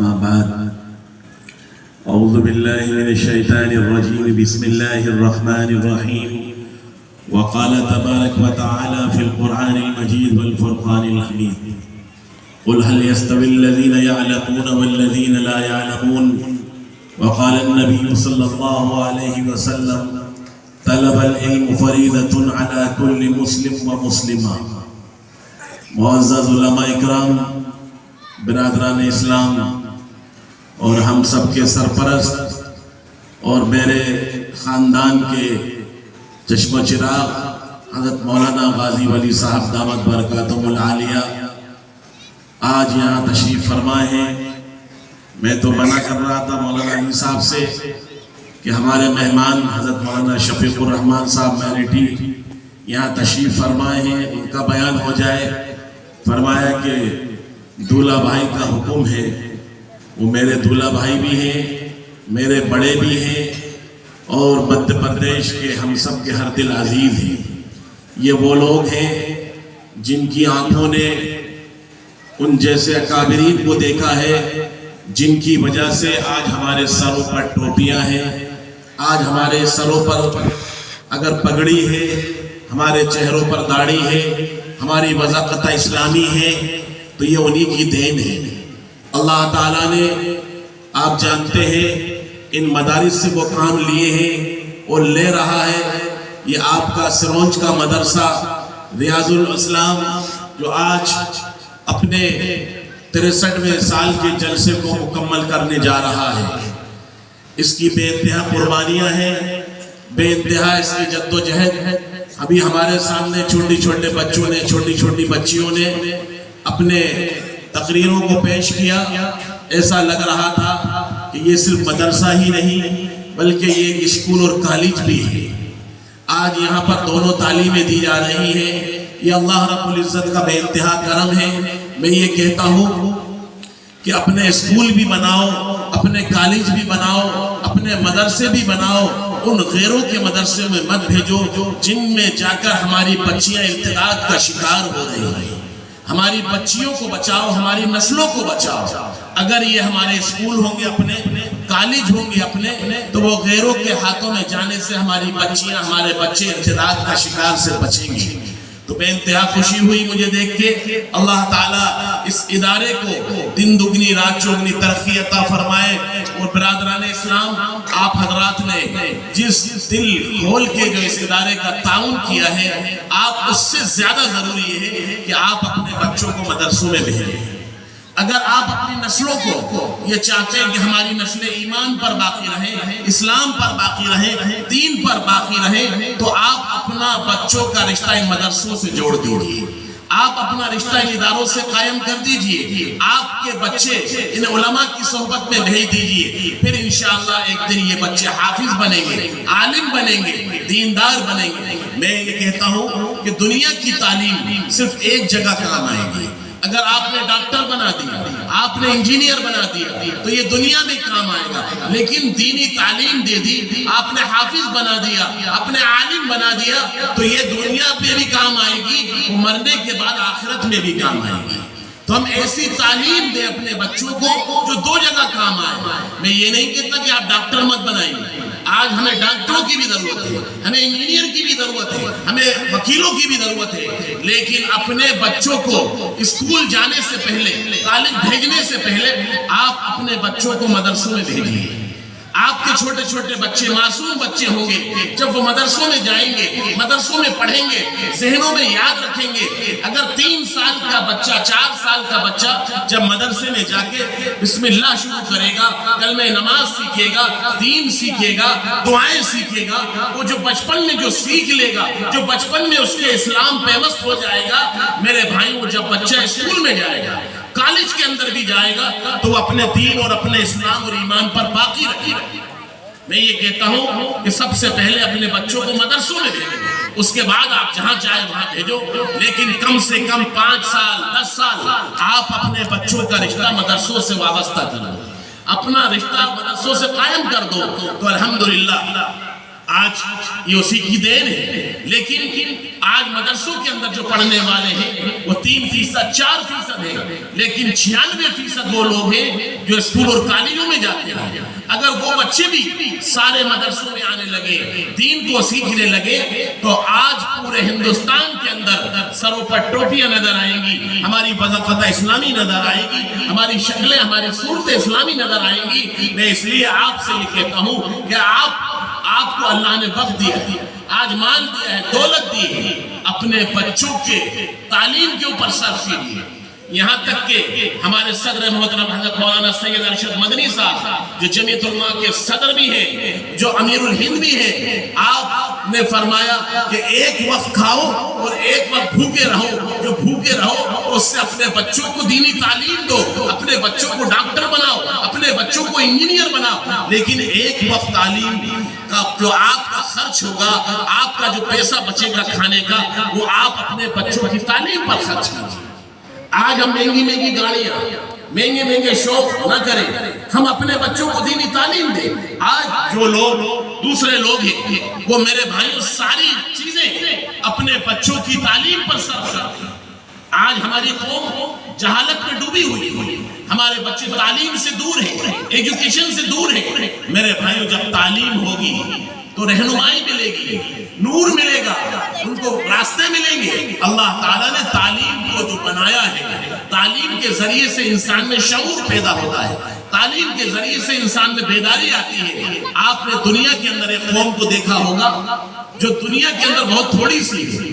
أما بعد أعوذ بالله من الشيطان الرجيم بسم الله الرحمن الرحيم وقال تبارك وتعالى في القرآن المجيد والفرقان الحميد قل هل يستوي الذين يعلمون والذين لا يعلمون وقال النبي صلى الله عليه وسلم طلب العلم فريضة على كل مسلم ومسلمة. معزز علماء اکرام، برادران اسلام اور ہم سب کے سرپرست اور میرے خاندان کے چشم و چراغ حضرت مولانا غازی ولی صاحب دامت برکاتہم العالیہ آج یہاں تشریف فرمائے ہیں. میں تو منع کر رہا تھا مولانا علی صاحب سے کہ ہمارے مہمان حضرت مولانا شفیق الرحمان صاحب میرٹھی یہاں تشریف فرمائے ہیں، ان کا بیان ہو جائے. فرمایا کہ دولہا بھائی کا حکم ہے. وہ میرے دولہا بھائی بھی ہیں، میرے بڑے بھی ہیں اور مدھیہ پردیش کے ہم سب کے ہر دل عزیز ہیں. یہ وہ لوگ ہیں جن کی آنکھوں نے ان جیسے اکابرین کو دیکھا ہے، جن کی وجہ سے آج ہمارے سروں پر ٹوپیاں ہیں، آج ہمارے سروں پر اگر پگڑی ہے، ہمارے چہروں پر داڑھی ہے، ہماری وضاقت اسلامی ہے، تو یہ انہی کی دین ہے. اللہ تعالیٰ نے آپ جانتے ہیں ان مدارس سے وہ کام لیے ہیں اور لے رہا ہے. یہ آپ کا سرونج کا مدرسہ ریاض الاسلام جو آج اپنے 63ویں سال کے جلسے کو مکمل کرنے جا رہا ہے، اس کی بے انتہا قربانیاں ہیں، بے انتہا اس کی جد و جہد. ابھی ہمارے سامنے چھوٹی چھوٹے بچوں نے، چھوٹی چھوٹی بچیوں نے اپنے تقریروں کو پیش کیا. ایسا لگ رہا تھا کہ یہ صرف مدرسہ ہی نہیں بلکہ یہ ایک اسکول اور کالج بھی ہے. آج یہاں پر دونوں تعلیمیں دی جا رہی ہیں. یہ اللہ رب العزت کا بے انتہا کرم ہے. میں یہ کہتا ہوں کہ اپنے اسکول بھی بناؤ، اپنے کالج بھی بناؤ، اپنے مدرسے بھی بناؤ. ان غیروں کے مدرسے میں مت بھیجو جن میں جا کر ہماری بچیاں ارتداد کا شکار ہو رہی ہیں. ہماری بچیوں کو بچاؤ، ہماری نسلوں کو بچاؤ. اگر یہ ہمارے اسکول ہوں گے اپنے، کالج ہوں گے اپنے، تو وہ غیروں کے ہاتھوں میں جانے سے ہماری بچیاں، ہمارے بچے ارتداد کا شکار سے بچیں گے. تو بے انتہا خوشی ہوئی مجھے دیکھ کے. اللہ تعالیٰ اس ادارے کو دن دگنی رات چوگنی ترقی عطا فرمائے. اور برادران اسلام، آپ حضرات نے جس دل کھول کے جو اس ادارے کا تعاون کیا ہے، آپ اس سے زیادہ ضروری ہے کہ آپ اپنے بچوں کو مدرسوں میں بھیجیں. اگر آپ اپنی نسلوں کو یہ چاہتے ہیں کہ ہماری نسلیں ایمان پر باقی رہیں، اسلام پر باقی رہیں، دین پر باقی رہیں، تو آپ اپنا بچوں کا رشتہ ان مدرسوں سے جوڑ دیجیے. آپ اپنا رشتہ ان اداروں سے قائم کر دیجئے. آپ کے بچے ان علماء کی صحبت میں بھیج دیجئے. پھر انشاءاللہ ایک دن یہ بچے حافظ بنیں گے، عالم بنیں گے، دیندار بنیں گے. میں یہ کہتا ہوں کہ دنیا کی تعلیم صرف ایک جگہ کام آئے گی. اگر آپ نے ڈاکٹر بنا دیا، آپ نے انجینئر بنا دیا، تو یہ دنیا میں کام آئے گا. لیکن دینی تعلیم دے دی، آپ نے حافظ بنا دیا، اپنے عالم بنا دیا، تو یہ دنیا پہ بھی کام آئے گی، مرنے کے بعد آخرت میں بھی کام آئے گی. تو ہم ایسی تعلیم دیں اپنے بچوں کو جو دو جگہ کام آئے. میں یہ نہیں کہتا کہ آپ ڈاکٹر مت بنائیے. آج ہمیں ڈاکٹروں کی بھی ضرورت ہے، ہمیں انجینئر کی بھی ضرورت ہے، ہمیں وکیلوں کی بھی ضرورت ہے. لیکن اپنے بچوں کو اسکول جانے سے پہلے، کالج بھیجنے سے پہلے آپ اپنے بچوں کو مدرسوں میں بھیجیے. آپ کے چھوٹے چھوٹے بچے، معصوم بچے ہوں گے، جب وہ مدرسوں میں جائیں گے، مدرسوں میں پڑھیں گے، ذہنوں میں یاد رکھیں گے. اگر 3 سال کا بچہ، 4 سال کا بچہ جب مدرسے میں جا کے بسم اللہ شروع کرے گا، کلمہ نماز سیکھے گا، دین سیکھے گا، دعائیں سیکھے گا، وہ جو بچپن میں جو سیکھ لے گا، جو بچپن میں اس کے اسلام پیوست ہو جائے گا، میرے بھائیوں جب بچہ اسکول میں جائے گا، کالج کے اندر بھی جائے گا، تو وہ اپنے دین اور اپنے اسلام اور ایمان پر باقی رکھے گا. میں یہ کہتا ہوں کہ سب سے پہلے اپنے بچوں کو مدرسوں میں بھیجو. اس کے بعد آپ جہاں چاہے وہاں بھیجو. لیکن کم سے کم 5 سال 10 سال آپ اپنے بچوں کا رشتہ مدرسوں سے وابستہ کرو، اپنا رشتہ مدرسوں سے قائم کر دو. تو الحمدللہ آج یہ اسی کی دین ہے، لیکن آج مدرسوں کے اندر جو پڑھنے والے ہیں وہ 3%، 4% ہیں، لیکن 96% وہ لوگ ہیں جو اسکول اور کالجوں میں جاتے ہیں۔ اگر وہ بچے بھی سارے مدرسوں میں آنے لگے، دین کو سیکھنے لگے، تو آج پورے ہندوستان کے اندر سروں پر ٹوپیاں نظر آئیں گی، ہماری وضاقت اسلامی نظر آئے گی، ہماری شکلیں، ہماری صورت اسلامی نظر آئیں گی۔ میں اس لیے آپ سے یہ کہتا ہوں کہ آپ کو اللہ نے وقت دیا ہے، آج مال دیا ہے، دولت دی ہے، اپنے بچوں کے تعلیم کے اوپر صرف کیجیے۔ یہاں تک کہ ہمارے صدر محترم حضرت مولانا سید ارشد مدنی صاحب جو جمعیت علماء کے صدر بھی ہیں، جو امیر الہند بھی ہیں، آپ نے فرمایا کہ ایک وقت کھاؤ اور ایک وقت بھوکے رہو، جو بھوکے رہو اس سے اپنے بچوں کو دینی تعلیم دو، اپنے بچوں کو ڈاکٹر بناؤ، اپنے بچوں کو انجینئر بناؤ، لیکن ایک وقت تعلیم کا جو آپ کا خرچ ہوگا، آپ کا جو پیسہ بچے گا کھانے کا، وہ آپ اپنے بچوں کی تعلیم پر خرچ کیجیے۔ آج ہم مہنگی گاڑیاں، مہنگے شوق نہ کریں، ہم اپنے بچوں کو دینی تعلیم دیں۔ آج جو لوگ دوسرے لوگ ہیں وہ میرے بھائیوں ساری چیزیں اپنے بچوں کی تعلیم پر صرف کرتے ہیں۔ آج ہماری قوم جہالت میں ڈوبی ہوئی ہے، ہمارے بچے تعلیم سے دور ہیں، ایجوکیشن سے دور ہیں۔ میرے بھائیوں جب تعلیم ہوگی تو رہنمائی ملے گی، نور ملے گا، ان کو راستے ملیں گے۔ اللہ تعالیٰ نے تعلیم کو جو بنایا ہے، تعلیم کے ذریعے سے انسان میں شعور پیدا ہوتا ہے، تعلیم کے ذریعے سے انسان میں بیداری آتی ہے۔ آپ نے دنیا کے اندر ایک قوم کو دیکھا ہوگا جو دنیا کے اندر بہت تھوڑی سی ہے،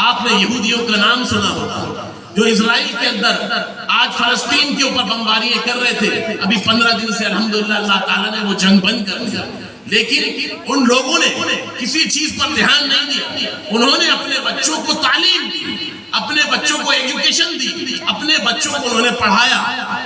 آپ نے یہودیوں کا نام سنا ہوگا، جو اسرائیل کے اندر آج فلسطین کے اوپر بمباریاں کر رہے تھے۔ ابھی 15 دن سے الحمدللہ اللہ تعالیٰ نے وہ جنگ بند کر دیا، لیکن ان لوگوں نے کسی چیز پر دھیان نہیں دیا۔ انہوں نے اپنے بچوں کو تعلیم دی، اپنے بچوں کو ایجوکیشن دی، اپنے بچوں کو انہوں نے پڑھایا۔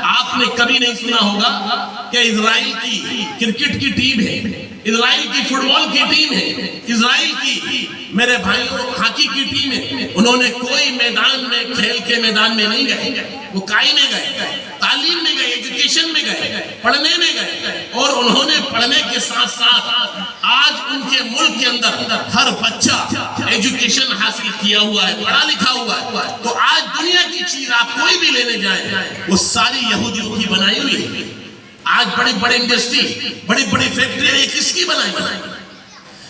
آپ نے کبھی نہیں سنا ہوگا کہ اسرائیل کی کرکٹ کی ٹیم ہے، اسرائیل کی فٹ بال کی ٹیم ہے، اسرائیل کی میرے بھائیوں ہاکی کی ٹیم ہے۔ انہوں نے کوئی میدان میں، کھیل کے میدان میں نہیں گئے، وہ کائی میں گئے، تعلیم میں گئے، ایجوکیشن میں گئے، پڑھنے میں گئے، اور انہوں نے پڑھنے کے ساتھ ساتھ آج ان کے ملک کے اندر ہر بچہ ایجوکیشن حاصل کیا ہوا ہے، پڑھا لکھا ہوا ہے۔ تو آج دنیا کی چیز آپ کوئی بھی لینے جائیں وہ ساری یہودیوں کی بنائی ہوئی ہے۔ آج بڑی بڑی انڈسٹری، بڑی بڑی فیکٹریاں یہ کس کی بنائی؟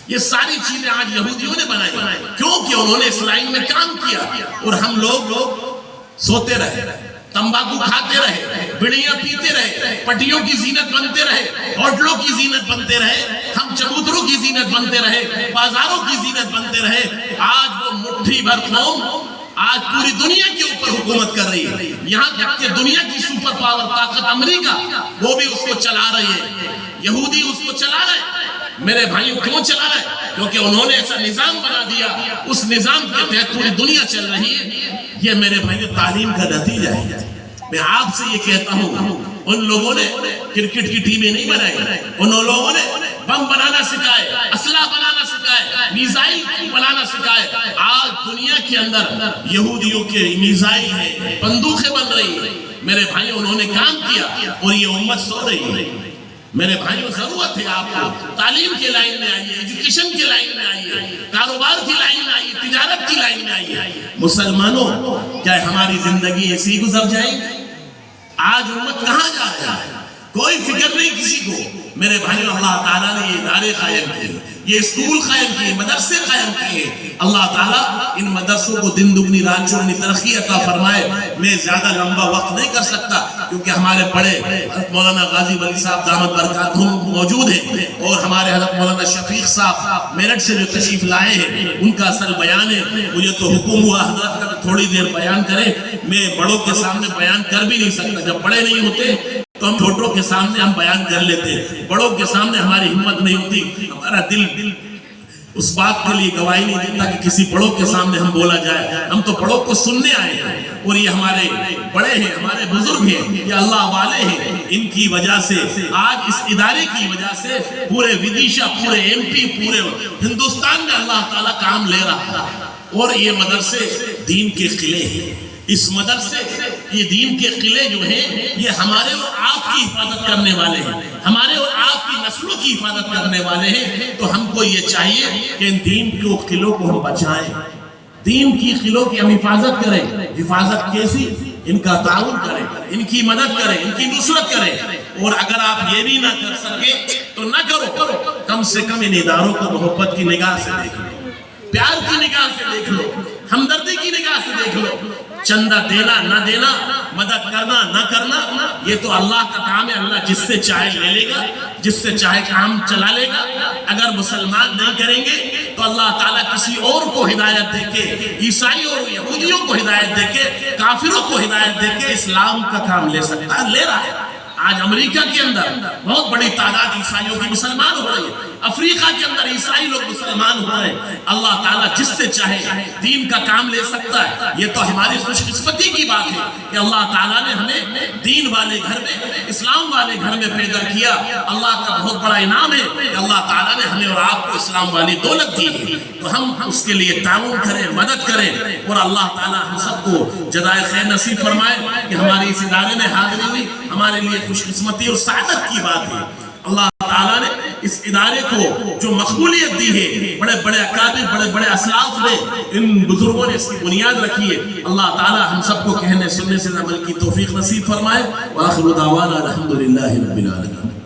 یہ ساری چیزیں آج یہودیوں نے بنائی، کیونکہ انہوں نے اس لائن میں کام کیا، اور ہم لوگ سوتے رہے، تمباکو کھاتے رہے، بڑیاں پیتے رہے، پٹیوں کی زینت بنتے رہے، ہوٹلوں کی زینت بنتے رہے، ہم چبوتروں کی زینت بنتے رہے، بازاروں کی زینت بنتے رہے۔ آج وہ مٹھی بھر قوم آج پوری دنیا کے اوپر حکومت کر رہی ہے، یہاں تک کہ دنیا کی سپر پاور طاقت امریکہ وہ بھی اس کو چلا رہی ہے، یہودی اس کو چلا رہے ہیں۔ میرے بھائیوں کیوں چلا رہے ہیں؟ کیونکہ انہوں نے ایسا نظام بنا دیا، اس نظام کے تحت پوری دنیا چل رہی ہے۔ یہ میرے بھائیوں تعلیم کا نتیجہ ہے۔ میں آپ سے یہ کہتا ہوں، ان لوگوں نے کرکٹ کی ٹیمیں نہیں بنائی، ان لوگوں نے بم بنانا سکھائے، اسلحہ بنانا سکھائے، میزائل بنانا سکھائے۔ آج دنیا کے اندر یہودیوں کے میزائل ہیں، بندوقیں بن رہی ہیں۔ میرے بھائیوں انہوں نے کام کیا اور یہ امت سو رہی ہے۔ میرے بھائیوں ضرورت ہے آپ کو تعلیم کے لائن میں آئیے، ایجوکیشن کے لائن میں آئیے، کاروبار کی لائن میں آئیے، تجارت کی لائن میں آئیے۔ مسلمانوں کیا ہماری زندگی ایسی گزر جائے گی؟ آج امت کہاں جا رہا ہے؟ کوئی فکر نہیں کسی کو۔ میرے بھائیوں اللہ تعالیٰ نے یہ ادارے قائم کیے، یہ اسکول قائم کیے، مدرسے قائم کیے۔ اللہ تعالیٰ ان مدرسوں کو دن دگنی رات چوگنی ترقی عطا فرمائے۔ میں زیادہ لمبا وقت نہیں کر سکتا کیونکہ ہمارے بڑے حضرت مولانا غازی ولی صاحب دامت برکاتہم موجود ہیں، اور ہمارے حضرت مولانا شفیق صاحب میرٹھ سے جو تشریف لائے ہیں ان کا اصل بیان ہے۔ مجھے تو حکم ہوا حضرت کا تھوڑی دیر بیان کریں، میں بڑوں کے سامنے بیان کر بھی نہیں سکتا۔ جب بڑے نہیں ہوتے تو ہم چھوٹوں کے سامنے ہم بیان کر لیتے، بڑوں کے سامنے ہماری ہمت نہیں ہوتی، ہمارا دل اس بات کے لیے گواہی نہیں دیتا کہ کسی بڑوں کے سامنے ہم بولا جائے۔ ہم تو بڑوں کو سننے آئے ہیں، اور یہ ہمارے بڑے ہیں، ہمارے بزرگ ہیں، یہ اللہ والے ہیں۔ ان کی وجہ سے آج اس ادارے کی وجہ سے پورے ودیشہ، پورے ایم پی، پورے ہندوستان میں اللہ تعالیٰ کام لے رہا ہے۔ اور یہ مدرسے دین کے قلعے ہیں، اس مدرسے یہ دین کے قلعے جو ہیں یہ ہمارے اور آپ کی حفاظت کرنے والے ہیں، ہمارے اور آپ کی نسلوں کی حفاظت کرنے والے ہیں۔ تو ہم کو یہ چاہیے کہ ان دین کے قلعوں کو ہم بچائیں، دین کی قلعوں کی ہم حفاظت کریں۔ حفاظت کیسی؟ ان کا تعاون کریں، ان کی مدد کریں، ان کی نصرت کریں۔ اور اگر آپ یہ بھی نہ کر سکے تو نہ کرو، کم سے کم ان اداروں کو محبت کی نگاہ سے دیکھ لو، پیار کی نگاہ سے دیکھ لو، ہمدردی کی نگاہ سے دیکھ لو۔ چندہ دینا نہ دینا، مدد کرنا نہ کرنا، یہ تو اللہ کا کام ہے۔ اللہ جس سے چاہے لے لے گا، جس سے چاہے کام چلا لے گا۔ اگر مسلمان نہیں کریں گے تو اللہ تعالیٰ کسی اور کو ہدایت دے کے، عیسائی اور یہودیوں کو ہدایت دے کے، کافروں کو ہدایت دے کے اسلام کا کام لے سکتا ہے، لے رہا ہے۔ آج امریکہ کے اندر بہت بڑی تعداد عیسائیوں کی مسلمان ہو رہی ہے، افریقہ کے اندر عیسائی لوگ مسلمان ہو رہے ہیں۔ اللہ تعالیٰ جس سے چاہے دین کا کام لے سکتا ہے۔ یہ تو ہماری خوش قسمتی کی بات ہے کہ اللہ تعالیٰ نے ہمیں دین والے گھر میں، اسلام والے گھر میں پیدا کیا۔ اللہ کا بہت بڑا انعام ہے کہ اللہ تعالیٰ نے ہمیں اور آپ کو اسلام والی دولت دی ہے۔ تو ہم اس کے لیے تعاون کریں، مدد کریں، اور اللہ تعالیٰ ہم سب کو جزائے خیر نصیب فرمائے کہ ہماری اس ادارے میں حاضری ہوئی ہمارے لیے خوش قسمتی اور سعادت کی بات ہے۔ اللہ تعالیٰ نے اس ادارے کو جو مقبولیت دی ہے، بڑے بڑے اکابر، بڑے بڑے اسلاف نے، ان بزرگوں نے اس کی بنیاد رکھی ہے۔ اللہ تعالیٰ ہم سب کو کہنے سننے سے عمل کی توفیق نصیب فرمائے۔ وآخر دعوانا الحمدللہ رب العالمین۔